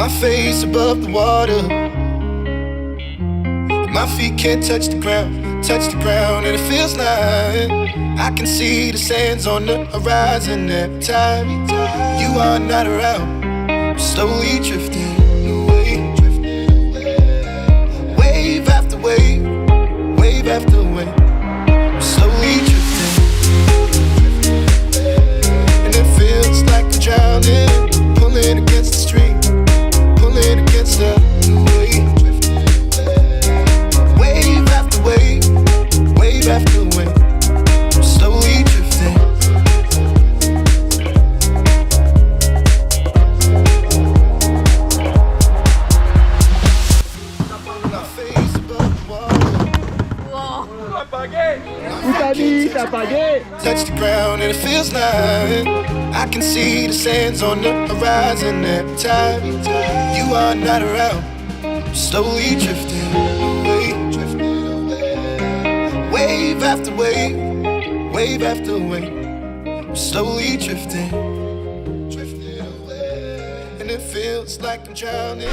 My face above the water, my feet can't touch the ground, and it feels like I can see the sands on the horizon every time you are not around. I'm slowly drifting away, wave after wave, wave after wave. I'm slowly drifting, and it feels like I'm drowning, pulling against the stream, pulling against the wave. Wave after wave, wave after wave, I'm slowly drifting. My face above the water. Touch the ground and it feels like I can see the sands on the horizon every time you are not around. I'm slowly drifting away, wave after wave, wave after wave. I'm slowly drifting, and it feels like I'm drowning.